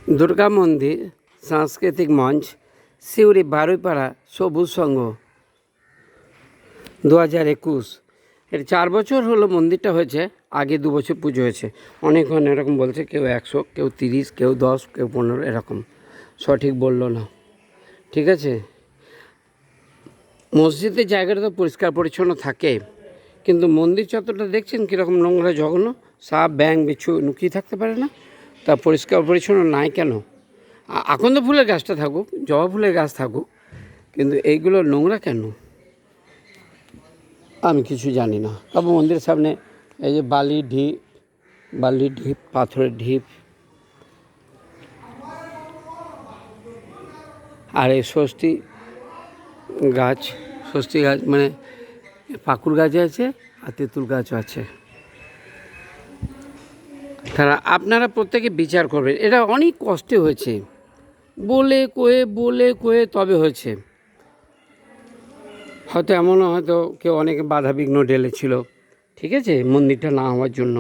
দুর্গা মন্দির, সাংস্কৃতিক মঞ্চ, সিউড়ি বারুইপাড়া সবুজ সংঘ 2021। এর 4 বছর হলো মন্দিরটা হয়েছে। আগে 2 বছর পুজো হয়েছে। অনেক এরকম বলছে, কেউ 100, কেউ 30, কেউ 10, কেউ 15, এরকম সঠিক বললো না। ঠিক আছে, মসজিদের জায়গাটা তো পরিষ্কার পরিচ্ছন্ন থাকে, কিন্তু মন্দির চত্বরটা দেখছেন কীরকম নোংরা জঘন্য। সাপ ব্যাং বিচ্ছু লুকিয়ে থাকতে পারে না, তা পরিষ্কার পরিচ্ছন্ন নাই কেন? আকন্দ ফুলের গাছটা থাকুক, জবা ফুলের গাছ থাকুক, কিন্তু এইগুলো নোংরা কেন আমি কিছু জানি না। তবে মন্দিরের সামনে এই যে বালির ঢিপ, পাথরের ঢিপ, আর এই ষষ্ঠী গাছ মানে পাকুড় গাছ আছে আর তেঁতুল গাছও আছে। তারা আপনারা প্রত্যেকে বিচার করবেন। এটা অনেক কষ্টে হয়েছে, বলে কয়ে তবে হয়েছে। হয়তো এমনও হয়তো কেউ অনেকে বাধা বিঘ্ন ঢেলেছিল, ঠিক আছে, মন্দিরটা না হওয়ার জন্য।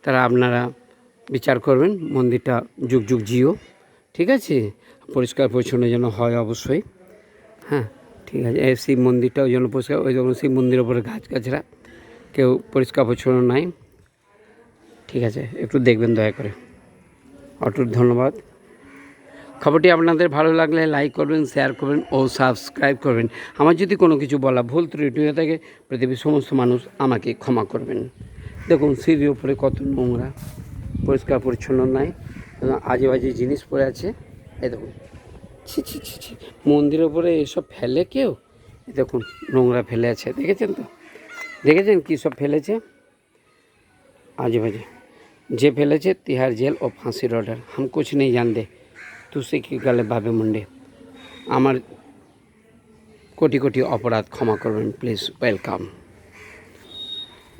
তারা আপনারা বিচার করবেন, মন্দিরটা যুগ যুগ জিও, ঠিক আছে, পরিষ্কার পরিচ্ছন্ন যেন হয় অবশ্যই। হ্যাঁ, ঠিক আছে। এই শিব মন্দিরটাও যেন পরিষ্কার, ওই যখন শিব মন্দিরের ওপরে গাছগাছরা কেউ পরিষ্কার পরিচ্ছন্ন নাই, ঠিক আছে, একটু দেখবেন দয়া করে। অটুট ধন্যবাদ। খবরটি আপনাদের ভালো লাগলে লাইক করবেন, শেয়ার করবেন ও সাবস্ক্রাইব করবেন। আমার যদি কোনো কিছু বলা ভুল ত্রুটি হয়ে থাকে, পৃথিবীর সমস্ত মানুষ আমাকে ক্ষমা করবেন। দেখুন সিঁড়ির উপরে কত নোংরা, পরিষ্কার পরিচ্ছন্ন নাই, আজে বাজে জিনিস পড়ে আছে। এই দেখুন, ছি ছি ছি ছি, মন্দিরের উপরে এসব ফেলে কেউ? দেখুন নোংরা ফেলে আছে, দেখেছেন কী সব ফেলেছে? আজে বাজে যে ফেলেছে তিহার জেল ও ফাঁসির অর্ডার। হাম কুছ নেই জানতে, তুসে কি গালে ভাবে মুন্ডে। আমার কোটি কোটি অপরাধ ক্ষমা করবেন প্লিজ। ওয়েলকাম,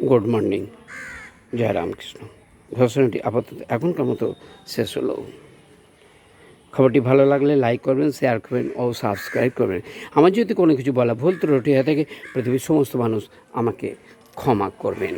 গুড মর্নিং, জয় রামকৃষ্ণ। ঘোষণাটি আপাতত এখনকার মতো শেষ হলো। খবরটি ভালো লাগলে লাইক করবেন, শেয়ার করবেন ও সাবস্ক্রাইব করবেন। আমার যদি কোনো কিছু বলা ভুল ত্রুটি হয়ে থাকে, পৃথিবীর সমস্ত মানুষ আমাকে ক্ষমা করবেন।